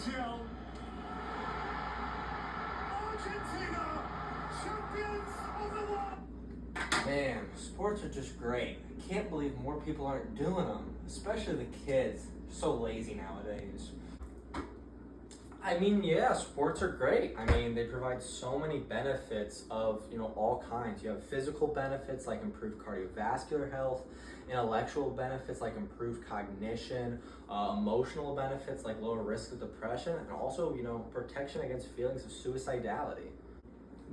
Mundial. Argentina, champions of the world. Man, sports are just great. I can't believe more people aren't doing them, especially the kids. They're so lazy nowadays. I mean, yeah, sports are great. I mean, they provide so many benefits of, all kinds. You have physical benefits like improved cardiovascular health, intellectual benefits like improved cognition, emotional benefits like lower risk of depression, and also, protection against feelings of suicidality.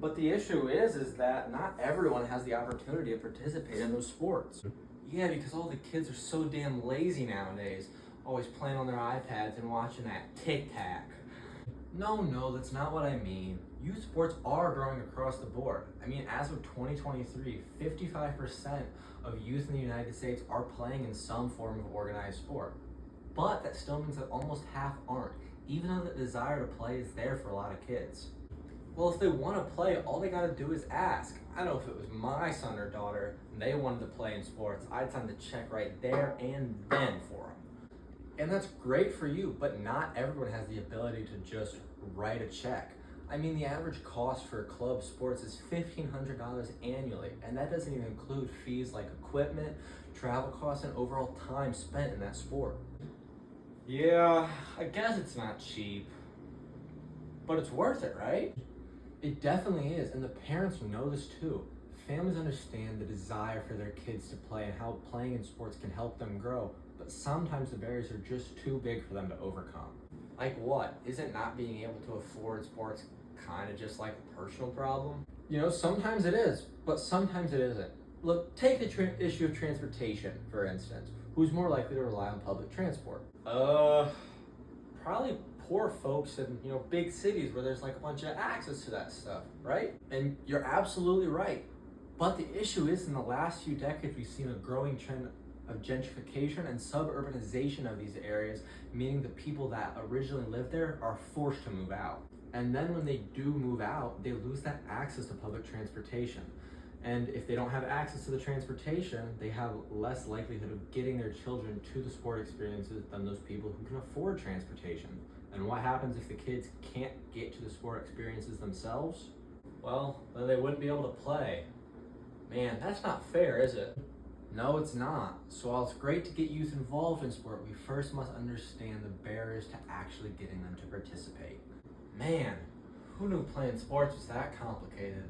But the issue is that not everyone has the opportunity to participate in those sports. Yeah, because all the kids are so damn lazy nowadays, always playing on their iPads and watching that Tic-Tac. No, that's not what I mean. Youth sports are growing across the board. I mean, as of 2023, 55% of youth in the United States are playing in some form of organized sport. But that still means that almost half aren't, even though the desire to play is there for a lot of kids. Well, if they want to play, all they gotta do is ask. I know if it was my son or daughter and they wanted to play in sports, I'd sign the check right there and then for them. And that's great for you, but not everyone has the ability to just write a check. I mean, the average cost for club sports is $1,500 annually, and that doesn't even include fees like equipment, travel costs, and overall time spent in that sport. Yeah, I guess it's not cheap, but it's worth it, right? It definitely is, and the parents know this too. Families understand the desire for their kids to play and how playing in sports can help them grow, but sometimes the barriers are just too big for them to overcome. Like what? Isn't not being able to afford sports kind of just like a personal problem? Sometimes it is, but sometimes it isn't. Look, take the issue of transportation, for instance. Who's more likely to rely on public transport? Probably poor folks in, big cities where there's like a bunch of access to that stuff, right? And you're absolutely right. But the issue is in the last few decades, we've seen a growing trend of gentrification and suburbanization of these areas, meaning the people that originally lived there are forced to move out. And then when they do move out, they lose that access to public transportation. And if they don't have access to the transportation, they have less likelihood of getting their children to the sport experiences than those people who can afford transportation. And what happens if the kids can't get to the sport experiences themselves? Well, then they wouldn't be able to play. Man, that's not fair, is it? No, it's not. So while it's great to get youth involved in sport, we first must understand the barriers to actually getting them to participate. Man, who knew playing sports was that complicated?